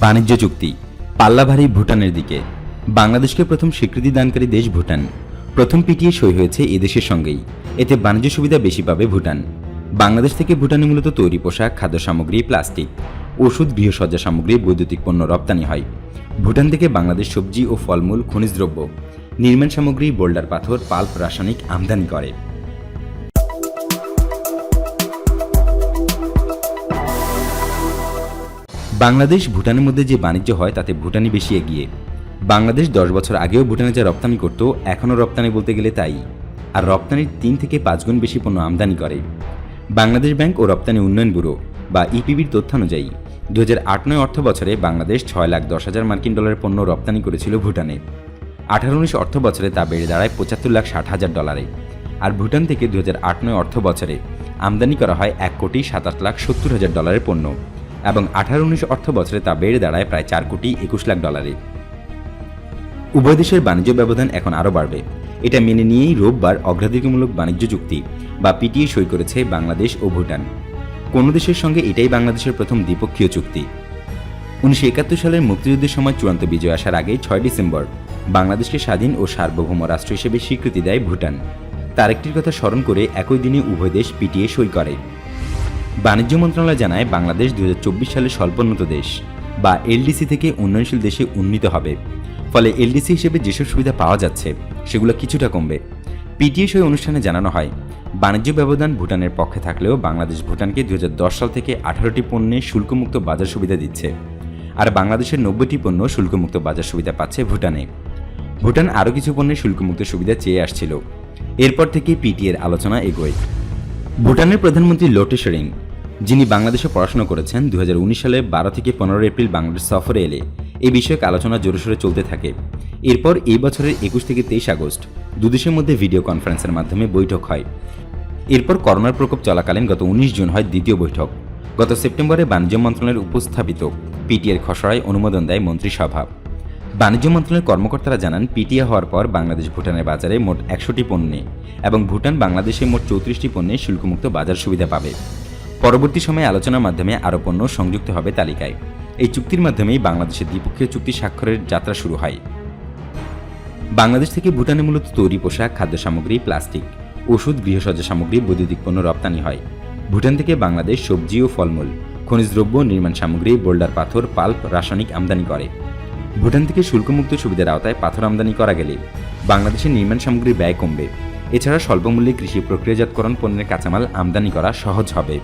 বাণিজ্য চুক্তি পাল্লা ভারী ভুটানের দিকে। বাংলাদেশকে প্রথম স্বীকৃতি দানকারী দেশ ভুটান। প্রথম পিটিএ সই হয়েছে এদেশের সঙ্গেই। এতে বাণিজ্য সুবিধা বেশি পাবে ভুটান। বাংলাদেশ থেকে ভুটানে মূলত তৈরি পোশাক, খাদ্য সামগ্রী, প্লাস্টিক, ওষুধ, গৃহসজ্জা সামগ্রী, বৈদ্যুতিক পণ্য রপ্তানি হয়। ভুটান থেকে বাংলাদেশ সবজি ও ফলমূল, খনিজ দ্রব্য, নির্মাণ সামগ্রী, বোল্ডার পাথর, পাল্প, রাসায়নিক আমদানি করে। বাংলাদেশ ভুটানের মধ্যে যে বাণিজ্য হয় তাতে ভুটানই বেশি এগিয়ে। বাংলাদেশ 10 বছর আগেও ভুটানে যা রপ্তানি করত, এখনও রপ্তানি বলতে গেলে তাই। আর রপ্তানির 3 থেকে 5 গুণ বেশি পণ্য আমদানি করে। বাংলাদেশ ব্যাংক ও রপ্তানি উন্নয়ন ব্যুরো বা ইপিবির তথ্যানুযায়ী 2008-09 অর্থ বছরে বাংলাদেশ $6,10,000 মার্কিন ডলারের পণ্য রপ্তানি করেছিল ভুটানে। 18-19 অর্থ বছরে তা বেড়ে দাঁড়ায় $75,60,000 আর ভুটান থেকে 2008-09 অর্থ বছরে আমদানি করা হয় $1,27,70,000 পণ্য এবং 18-19 অর্থ বছরে তা বেড়ে দাঁড়ায় প্রায় $4,21,00,000। উভয় দেশের বাণিজ্য ব্যবধান এখন আরও বাড়বে। এটা মেনে নিয়েই রোববার অগ্রাধিকারমূলক বাণিজ্য চুক্তি বা পিটিএ সই করেছে বাংলাদেশ ও ভুটান। কোনো দেশের সঙ্গে এটাই বাংলাদেশের প্রথম দ্বিপক্ষীয় চুক্তি। 1971 সালের মুক্তিযুদ্ধের সময় চূড়ান্ত বিজয় আসার আগে 6 ডিসেম্বর বাংলাদেশকে স্বাধীন ও সার্বভৌম রাষ্ট্র হিসেবে স্বীকৃতি দেয় ভুটান। তার একটির কথা স্মরণ করে একই দিনে উভয় দেশ পিটিএ সই করে। বাণিজ্য মন্ত্রণালয় জানায়, বাংলাদেশ 2024 সালে স্বল্পোন্নত দেশ বা এলডিসি থেকে উন্নয়নশীল দেশে উন্নীত হবে। ফলে এলডিসি হিসেবে যেসব সুবিধা পাওয়া যাচ্ছে সেগুলো কিছুটা কমবে। পিটিএ সই অনুষ্ঠানে জানানো হয়, বাণিজ্য ব্যবধান ভুটানের পক্ষে থাকলেও বাংলাদেশ ভুটানকে 2010 সাল থেকে 18টি পণ্যে শুল্কমুক্ত বাজার সুবিধা দিচ্ছে। আর বাংলাদেশের 90টি পণ্য শুল্কমুক্ত বাজার সুবিধা পাচ্ছে ভুটানে। ভুটান আরও কিছু পণ্যের শুল্কমুক্ত সুবিধা চেয়ে আসছিল। এরপর থেকে পিটিএর আলোচনা এগোয়। ভুটানের প্রধানমন্ত্রী লোটে শেরিং, যিনি বাংলাদেশে পড়াশোনা করেছেন, 2019 সালে 12 থেকে 15 এপ্রিল বাংলাদেশ সফরে এলে এই বিষয়ক আলোচনা জোরসোরে চলতে থাকে। এরপর এই বছরের 21 থেকে 23 আগস্ট দুদেশের মধ্যে ভিডিও কনফারেন্সের মাধ্যমে বৈঠক হয়। এরপর করোনার প্রকোপ চলাকালীন গত 19 জুন হয় দ্বিতীয় বৈঠক। গত সেপ্টেম্বরে বাণিজ্য মন্ত্রণালয়ের উপস্থাপিত পিটিএর খসড়ায় অনুমোদন দেয় মন্ত্রিসভা। বাণিজ্য মন্ত্রণালয়ের কর্মকর্তারা জানান, পিটিএ হওয়ার পর বাংলাদেশ ভুটানের বাজারে মোট 100টি পণ্যে এবং ভুটান বাংলাদেশে মোট 34টি পণ্যে শুল্কমুক্ত বাজার সুবিধা পাবে। পরবর্তী সময়ে আলোচনার মাধ্যমে আরও পণ্য সংযুক্ত হবে তালিকায়। এই চুক্তির মাধ্যমেই বাংলাদেশের দ্বিপক্ষীয় চুক্তি স্বাক্ষরের যাত্রা শুরু হয়। বাংলাদেশ থেকে ভুটানে মূলত তৈরি পোশাক, খাদ্য সামগ্রী, প্লাস্টিক, ওষুধ, গৃহসজ্জা সামগ্রী, বৈদ্যুতিক পণ্য রপ্তানি হয়। ভুটান থেকে বাংলাদেশ সবজি ও ফলমূল, খনিজ দ্রব্য, নির্মাণ সামগ্রী, বোল্ডার পাথর, পাল্প, রাসায়নিক আমদানি করে। ভুটান থেকে শুল্কমুক্ত সুবিধার আওতায় পাথর আমদানি করা গেলে বাংলাদেশের নির্মাণ সামগ্রীর ব্যয় কমবে। এছাড়া স্বল্পমূল্যে কৃষি প্রক্রিয়াজাতকরণ পণ্যের কাঁচামাল আমদানি করা সহজ হবে।